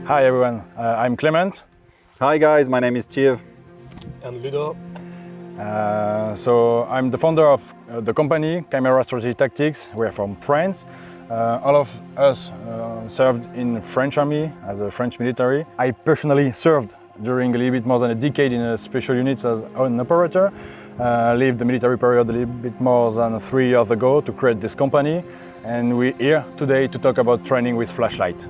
Hi everyone, I'm Clement. Hi guys, my name is Steve. And Ludo. So I'm the founder of the company Khimaira Strategy Tactics. We're from France. All of us served in French army as a French military. I personally served during a little bit more than a decade in a special units as an operator. Lived the military period a little bit more than 3 years ago to create this company. And we're here today to talk about training with flashlight.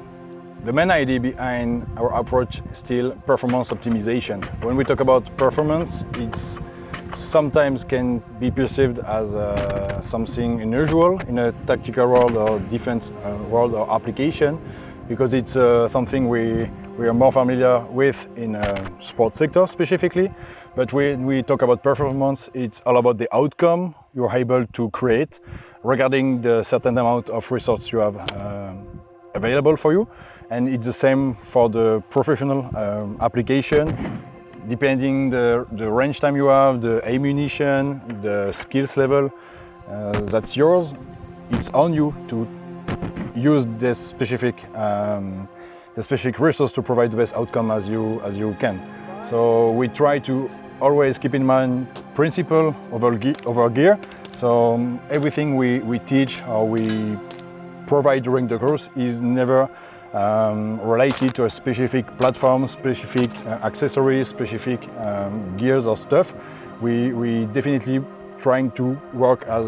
The main idea behind our approach is still performance optimization. When we talk about performance, it's sometimes can be perceived as something unusual in a tactical world or defense world or application, because it's something we are more familiar with in a sports sector specifically. But when we talk about performance, it's all about the outcome you're able to create regarding the certain amount of resources you have available for you. And it's the same for the professional application. Depending the range time you have, the ammunition, the skills level, that's yours. It's on you to use this specific resource to provide the best outcome as you can. So we try to always keep in mind principle over gear. So everything we teach or we provide during the course is never related to a specific platform, specific accessories, specific gears or stuff. We definitely trying to work as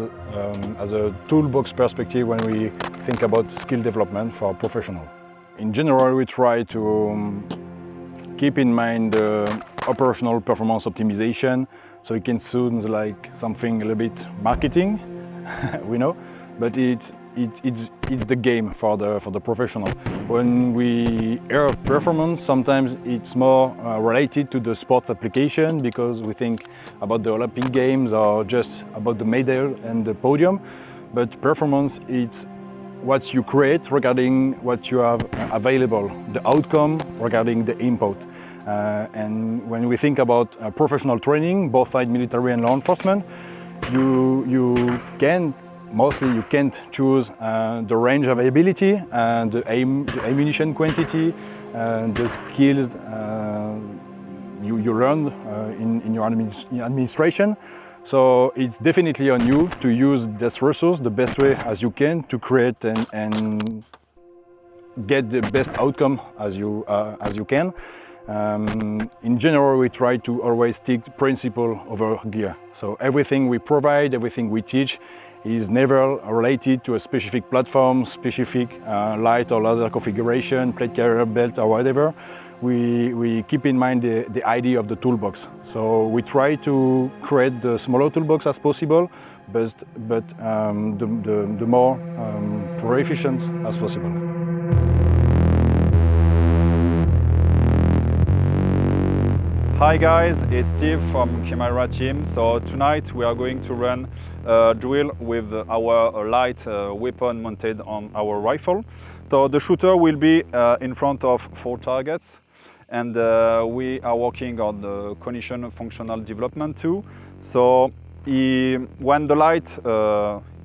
a toolbox perspective when we think about skill development for professional. In general, we try to keep in mind the operational performance optimization, so it can sound like something a little bit marketing, we know, but it's the game for the professional. When we hear performance, sometimes it's more related to the sports application because we think about the Olympic Games or just about the medal and the podium. But performance, it's what you create regarding what you have available, the outcome regarding the input. And when we think about professional training, both side military and law enforcement, you can't choose the range availability, the ammunition quantity, the skills you learned in your administration. So it's definitely on you to use this resource the best way as you can to create and get the best outcome as you can. In general, we try to always stick to principle over gear. So everything we provide, everything we teach is never related to a specific platform, specific light or laser configuration, plate carrier belt or whatever. We keep in mind the idea of the toolbox. So we try to create the smaller toolbox as possible, but the more efficient as possible. Hi guys, it's Steve from Khimaira team. So tonight we are going to run a drill with our light weapon mounted on our rifle. So the shooter will be in front of 4 targets, and we are working on the cognition functional development too. So when the light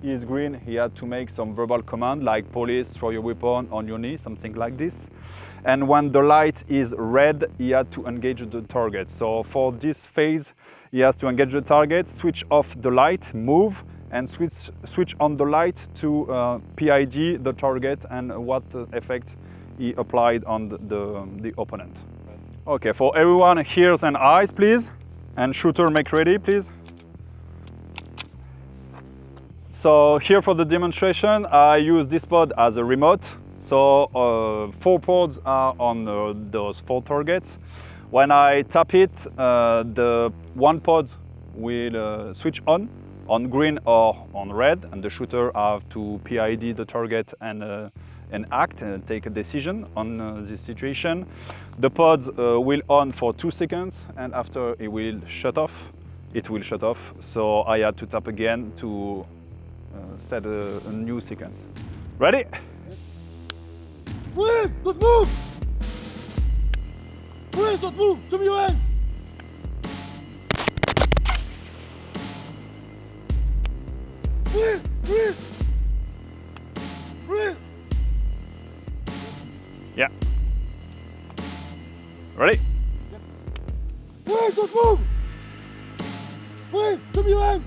is green, he had to make some verbal command like police, throw your weapon on your knee, something like this. And when the light is red, he had to engage the target. So for this phase, he has to engage the target, switch off the light, move, and switch on the light to PID the target and what effect he applied on the opponent. Okay, for everyone, ears and eyes, please. And shooter, make ready, please. So here for the demonstration, I use this pod as a remote. So 4 pods are on those 4 targets. When I tap it, the 1 pod will switch on green or on red, and the shooter have to PID the target and act and take a decision on this situation. The pods will on for 2 seconds, and after it will shut off. So I had to tap again to set a new sequence. Ready? Please, don't move! Please, don't move! Show me your hands! Please! Yeah. Ready? Wait, don't move! Wait, give me your hands!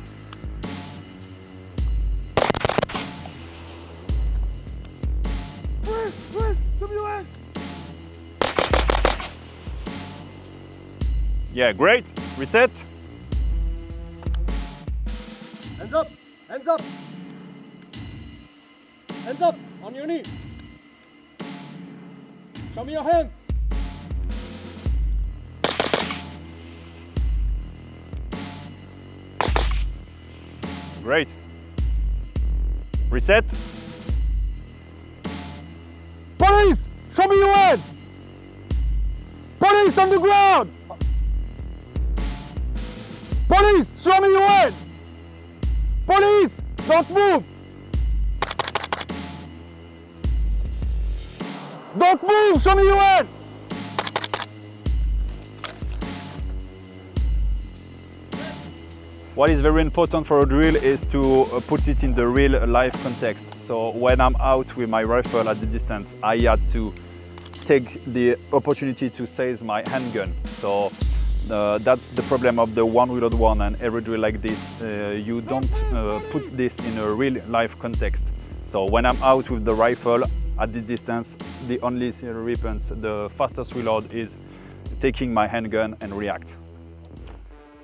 Wait, give me your hands! Yeah, great. Reset. Hands up! Hands up! Hands up! On your knee! Show me your hands! Great. Reset. Police! Show me your hands! Police on the ground! Police! Show me your hands! Police! Don't move! Don't move! Show me your hands! What is very important for a drill is to put it in the real life context. So when I'm out with my rifle at the distance, I had to take the opportunity to seize my handgun. So that's the problem of the one-wheeled one and every drill like this. You don't put this in a real life context. So when I'm out with the rifle at the distance, the only weapons, the fastest reload is taking my handgun and react.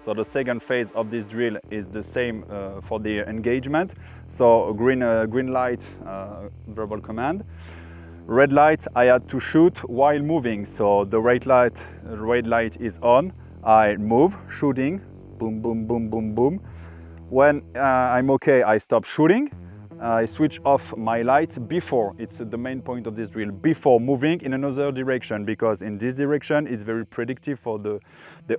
So the second phase of this drill is the same for the engagement. So green light, verbal command. Red light, I had to shoot while moving. So the red light is on. I move, shooting, boom, boom, boom, boom, boom. When I'm okay, I stop shooting. I switch off my light before, it's the main point of this drill, before moving in another direction, because in this direction it's very predictive for the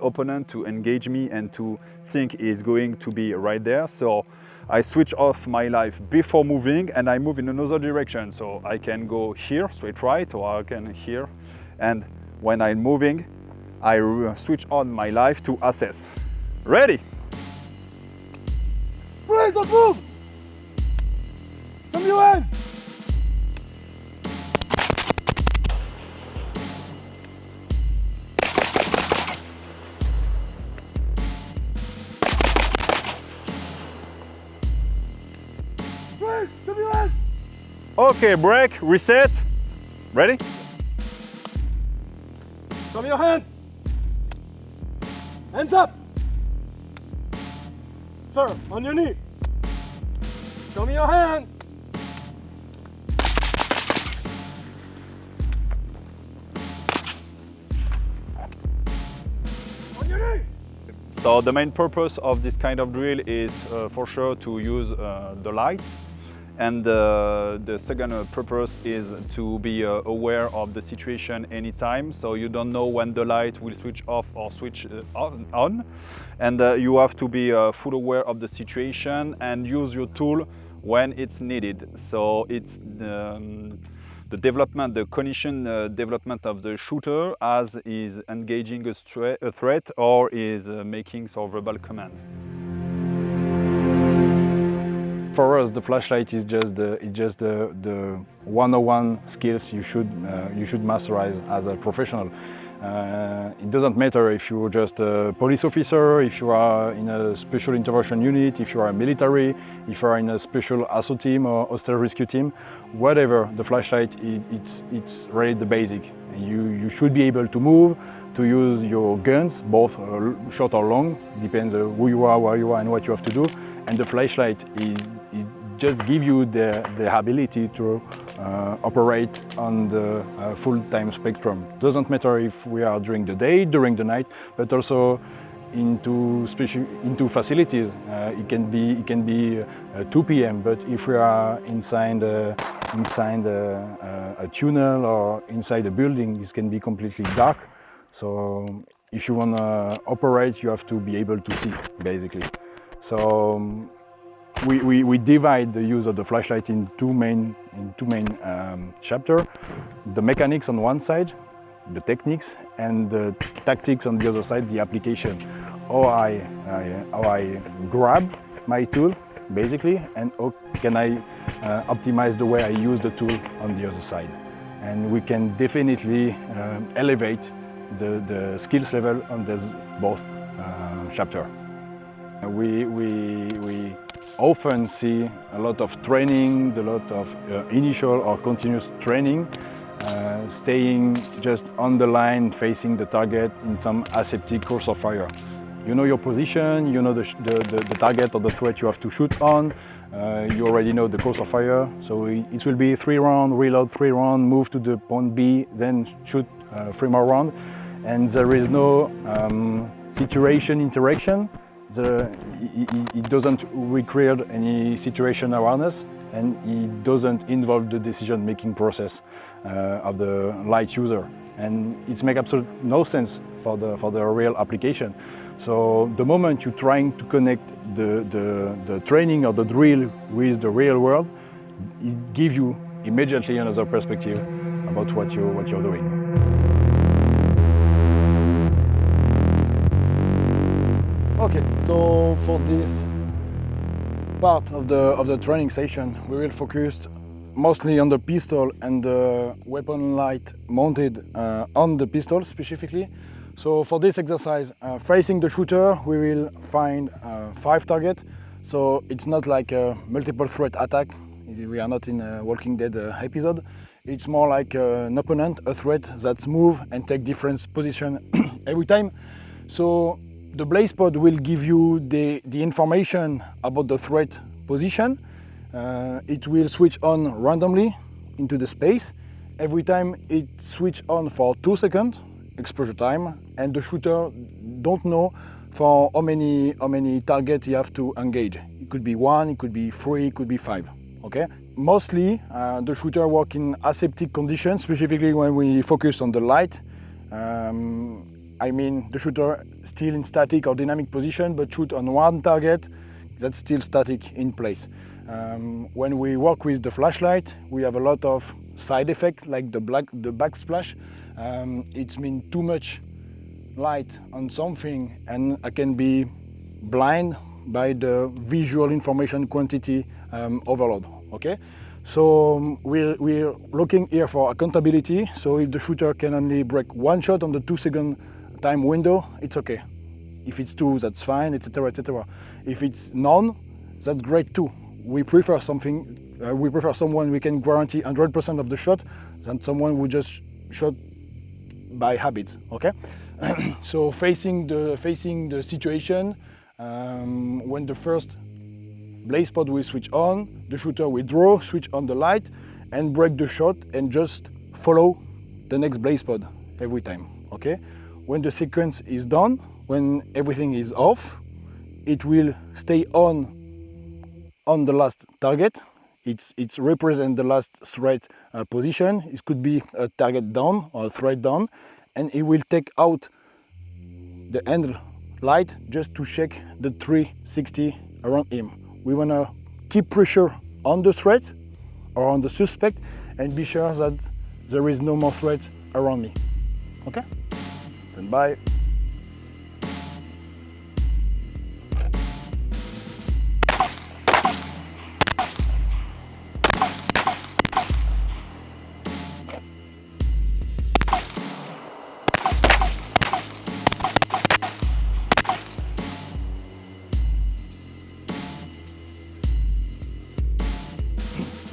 opponent to engage me and to think he's going to be right there. So I switch off my light before moving and I move in another direction. So I can go here, straight right, or I can here. And when I'm moving, I switch on my light to assess. Ready? Please don't move! Show me your hands! Please, show me your hands! Okay, break, reset. Ready? Show me your hands! Hands up! Sir, on your knee! Show me your hands! On your knee! So the main purpose of this kind of drill is for sure to use the light. And the second purpose is to be aware of the situation anytime. So you don't know when the light will switch off or switch on. And you have to be full aware of the situation and use your tool when it's needed. So it's the development, the cognition development of the shooter as is engaging a threat or is making some verbal command. For us, the flashlight is just the 101 skills you should masterize as a professional. It doesn't matter if you're just a police officer, if you are in a special intervention unit, if you are military, if you are in a special ASSO team or hostile rescue team, whatever. The flashlight, it's really the basic. You should be able to move, to use your guns, both short or long, depends who you are, where you are, and what you have to do. And the flashlight it just gives you the ability to operate on the full time spectrum. Doesn't matter if we are during the day, during the night, but also into facilities. It can be 2 p.m. But if we are inside a tunnel or inside a building, this can be completely dark. So if you want to operate, you have to be able to see, basically. So we divide the use of the flashlight in two main chapters: the mechanics on one side, the techniques, and the tactics on the other side, the application. How I grab my tool, basically, and how can I optimize the way I use the tool on the other side. And we can definitely elevate the skills level on this both chapter. We often see a lot of training, a lot of initial or continuous training, staying just on the line, facing the target in some aseptic course of fire. You know your position, you know the target or the threat you have to shoot on, you already know the course of fire, so it will be 3 rounds, reload 3 rounds, move to the point B, then shoot 3 more rounds, and there is no situation interaction. It doesn't recreate any situation awareness, and it doesn't involve the decision-making process of the light user. And it makes absolutely no sense for the real application. So the moment you're trying to connect the training or the drill with the real world, it gives you immediately another perspective about what you're doing. Okay, so for this part of the training session, we will focus mostly on the pistol and the weapon light mounted on the pistol specifically. So for this exercise, facing the shooter, we will find 5 targets. So it's not like a multiple threat attack. We are not in a Walking Dead episode. It's more like an opponent, a threat that's move and take different position every time. So the blaze pod will give you the information about the threat position. It will switch on randomly into the space. Every time it switch on for 2 seconds, exposure time, and the shooter don't know for how many targets you have to engage. It could be 1, it could be 3, it could be 5. Okay. Mostly the shooter work in aseptic conditions, specifically when we focus on the light. I mean the shooter still in static or dynamic position, but shoot on one target that's still static in place. When we work with the flashlight, we have a lot of side effects like the backsplash. It means too much light on something, and I can be blind by the visual information quantity overload. Okay, so we're looking here for accountability. So if the shooter can only break 1 shot on the 2-second time window, it's okay. If it's 2, that's fine, etc., etc. If it's none, that's great too. We prefer someone we can guarantee 100% of the shot than someone who just shot by habits. Okay, so facing the situation, when the first blaze pod will switch on, the shooter will draw, switch on the light, and break the shot, and just follow the next blaze pod every time. Okay, when the sequence is done, when everything is off, it will stay on the last target. It's represent the last threat position. It could be a target down or a threat down, and it will take out the end light just to check the 360 around him. We want to keep pressure on the threat or on the suspect and be sure that there is no more threat around me. Okay? Stand by.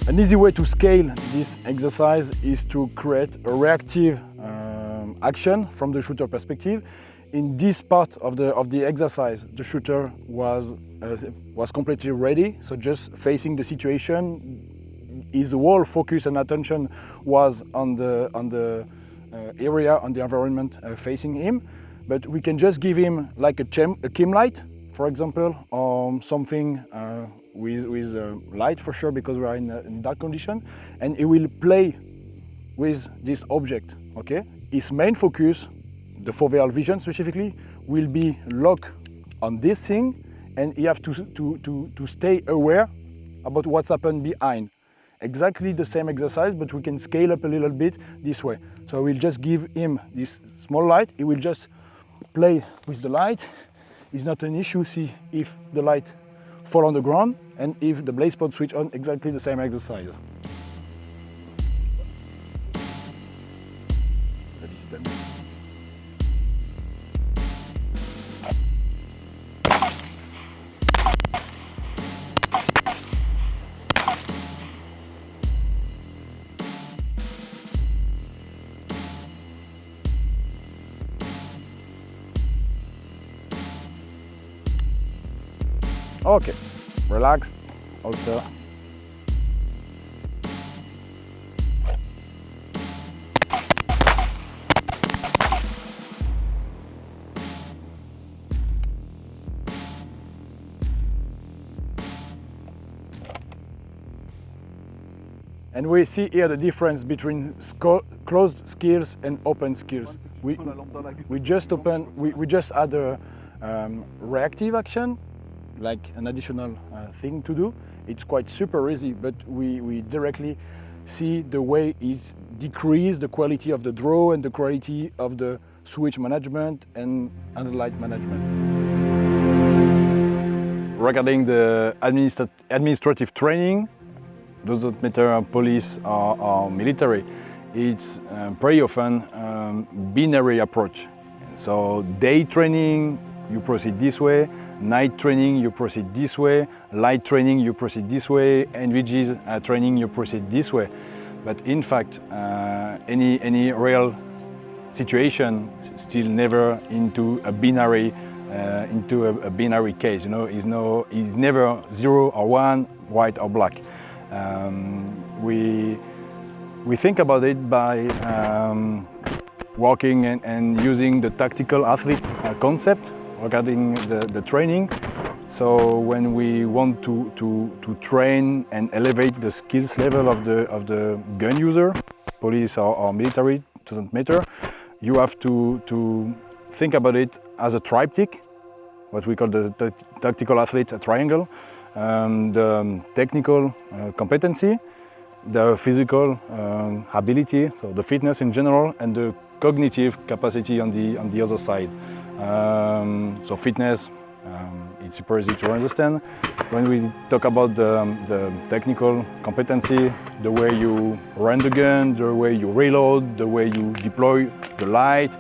An easy way to scale this exercise is to create a reactive action from the shooter perspective. In this part of the exercise, the shooter was completely ready, so just facing the situation. His whole focus and attention was on the area, on the environment facing him. But we can just give him like a chem light, for example, or something with light for sure, because we are in dark condition, and he will play with this object. Okay, his main focus, the foveal vision specifically, will be locked on this thing, and he have to stay aware about what's happened behind. Exactly the same exercise, but we can scale up a little bit this way. So we'll just give him this small light. He will just play with the light. It's not an issue. See if the light fall on the ground, and if the blaze pod switch on, exactly the same exercise. Okay, relax, holster. And we see here the difference between closed skills and open skills. We just add a reactive action, like an additional thing to do. It's quite super easy, but we directly see the way it decreases the quality of the draw and the quality of the switch management and Handheld management. Regarding the administrative training, doesn't matter police or military, it's pretty often binary approach. So day training, you proceed this way, night training, you proceed this way, light training, you proceed this way, and NVG's training, you proceed this way. But in fact, any real situation still never into a binary case. You know, is never 0 or 1, white or black. We think about it by working and using the tactical athlete concept regarding the training. So when we want to train and elevate the skills level of the gun user, police or military, doesn't matter, you have to think about it as a triptych, what we call the tactical athlete triangle. The technical competency, the physical ability, so the fitness in general, and the cognitive capacity on the other side. So fitness, it's super easy to understand. When we talk about the technical competency, the way you run the gun, the way you reload, the way you deploy the light,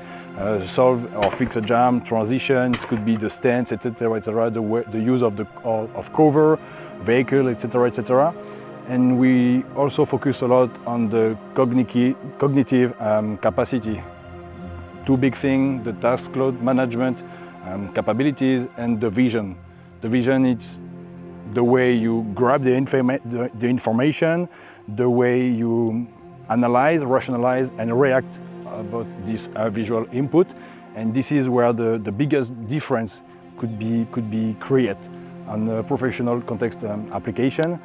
solve or fix a jam, transitions, could be the stance, etc., etc., the use of cover, vehicle, etc., etc. And we also focus a lot on the cognitive capacity. Two big things: the task load management capabilities and the vision. The vision is the way you grab the information, the way you analyze, rationalize, and react about this visual input, and this is where the biggest difference could be created on a professional context application.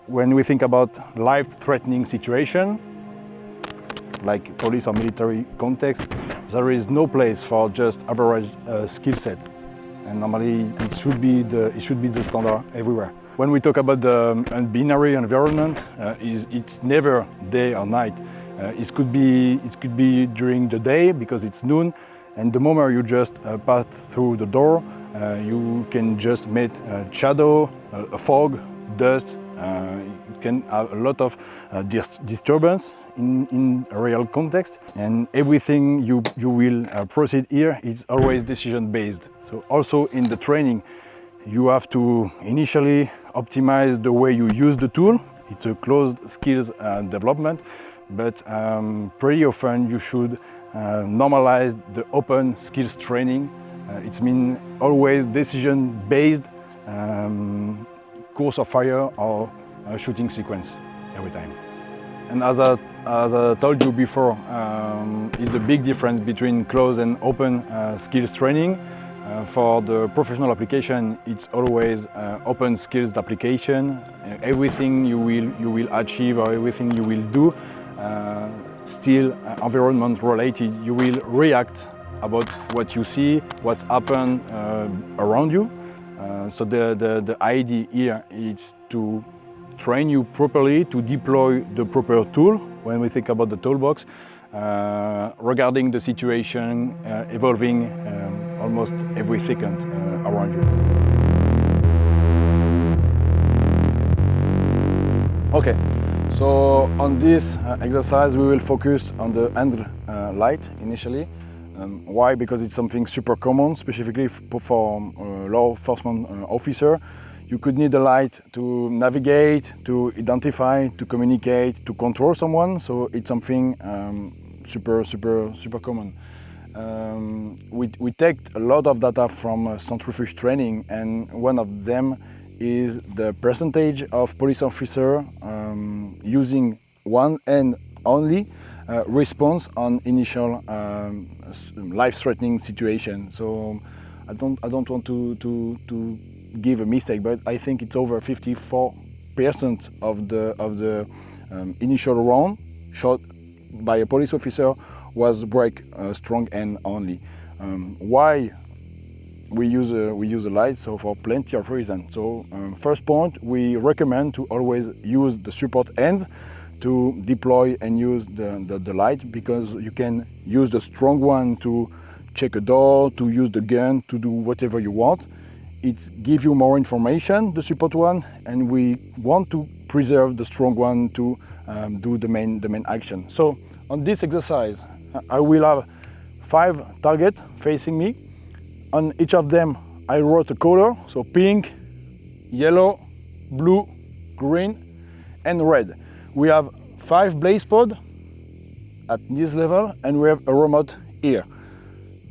When we think about life-threatening situation, like police or military context, there is no place for just average skill set, and normally it should be the standard everywhere. When we talk about the binary environment, it's never day or night. It could be during the day because it's noon, and the moment you just pass through the door, you can just meet shadow, a fog, dust. You can have a lot of disturbance in a real context, and everything you will proceed here is always decision based. So also in the training, you have to initially optimize the way you use the tool. It's a closed skills development. But pretty often you should normalize the open skills training. It means always decision-based course of fire or shooting sequence every time. And as I told you before, is a big difference between closed and open skills training. For the professional application, it's always open skills application. Everything you will achieve or everything you will do, still environment related. You will react about what you see, what's happened around you. So the idea here is to train you properly to deploy the proper tool when we think about the toolbox regarding the situation evolving almost every second around you. Okay. So on this exercise we will focus on the Handheld initially. Why? Because it's something super common, specifically for law enforcement officer. You could need a light to navigate, to identify, to communicate, to control someone. So it's something super common. we take a lot of data from centrifuge training, and one of them is the percentage of police officer using one hand only response on initial life-threatening situation. So I don't want to give a mistake, but I think it's over 54% of the initial round shot by a police officer was break strong hand only. Why we use a light? So for plenty of reasons. So first point, we recommend to always use the support hands to deploy and use the light, because you can use the strong one to check a door, to use the gun, to do whatever you want. It gives you more information, the support one, and we want to preserve the strong one to do the main action. So on this exercise, I will have 5 targets facing me. On each of them, I wrote a color, so pink, yellow, blue, green, and red. We have 5 blaze pods at this level, and we have a remote here.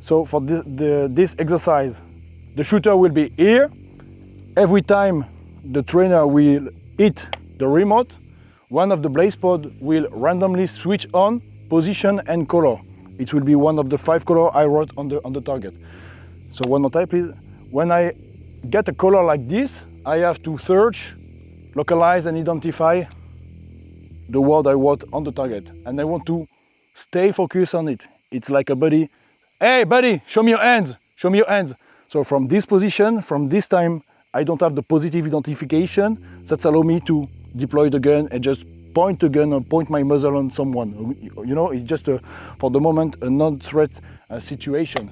So for this exercise, the shooter will be here. Every time the trainer will hit the remote, one of the blaze pods will randomly switch on position and color. It will be one of the 5 colors I wrote on the target. So one more time, please. When I get a color like this, I have to search, localize, and identify the word I wrote on the target. And I want to stay focused on it. It's like a buddy. Hey, buddy, show me your hands. Show me your hands. So from this position, from this time, I don't have the positive identification. That allows me to deploy the gun and just point the gun or point my muzzle on someone. You know, it's just for the moment a non-threat situation.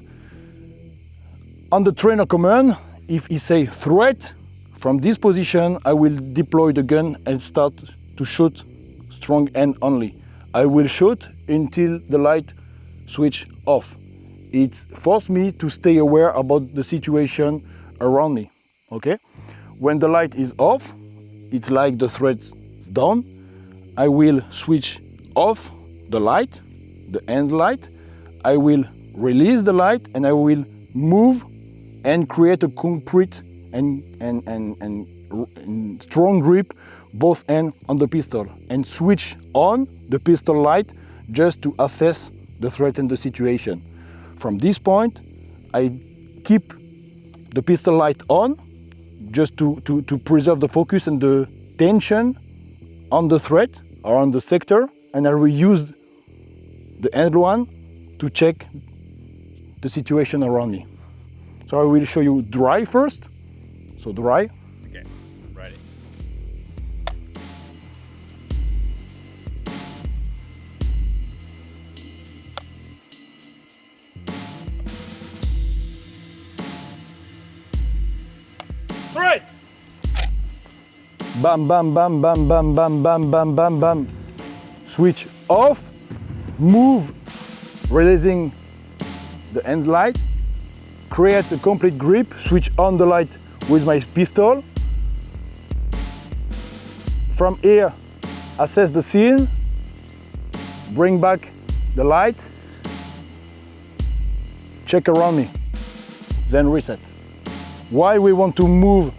On the trainer command, if he say threat, from this position I will deploy the gun and start to shoot strong hand only. I will shoot until the light switch off. It forced me to stay aware about the situation around me. Okay? When the light is off, it's like the threat's done. I will switch off the light, the end light. I will release the light, and I will move and create a concrete and strong grip, both hands on the pistol, and switch on the pistol light just to assess the threat and the situation. From this point, I keep the pistol light on just to preserve the focus and the tension on the threat or on the sector, and I will use the end one to check the situation around me. So I will show you dry first. So dry. Okay, ready. Right. Bam, bam, bam, bam, bam, bam, bam, bam, bam, bam. Switch off, move, releasing the end light, create a complete grip, switch on the light with my pistol. From here, assess the scene, bring back the light, check around me, then reset. Why we want to move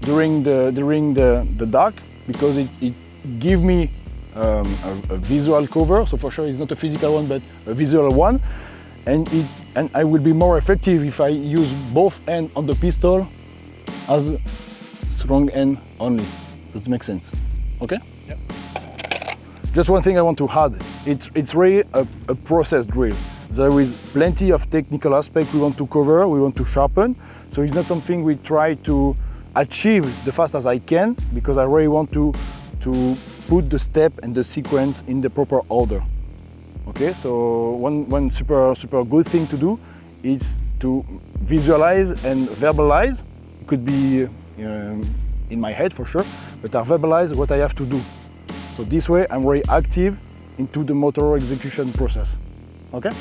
during the dark? Because it gives me a visual cover. So for sure it's not a physical one, but a visual one, and I will be more effective if I use both hands on the pistol as strong hand only. Does it make sense? Okay? Yep. Just one thing I want to add. It's really a process drill. There is plenty of technical aspects we want to cover, we want to sharpen. So it's not something we try to achieve the fast as I can, because I really want to put the step and the sequence in the proper order. Okay, so one super good thing to do is to visualize and verbalize. It could be in my head for sure, but I verbalize what I have to do. So this way I'm very active into the motor execution process. Okay?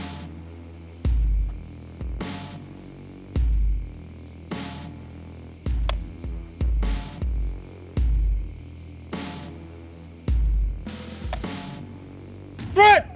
Threat.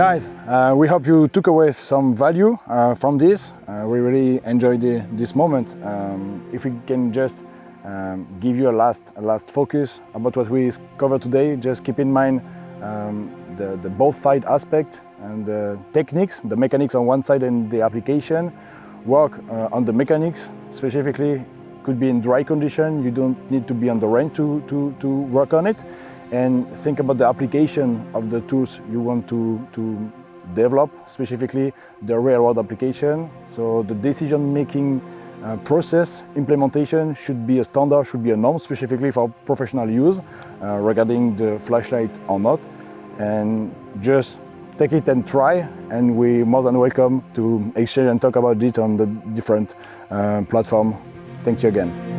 Guys, we hope you took away some value from this. We really enjoyed this moment. If we can just give you a last focus about what we covered today, just keep in mind the both side aspect and the techniques, the mechanics on one side and the application. Work on the mechanics, specifically could be in dry condition. You don't need to be on the rain to work on it. And think about the application of the tools you want to develop, specifically the real-world application. So the decision-making process implementation should be a standard, should be a norm, specifically for professional use regarding the flashlight or not. And just take it and try, and we're more than welcome to exchange and talk about it on the different platforms. Thank you again.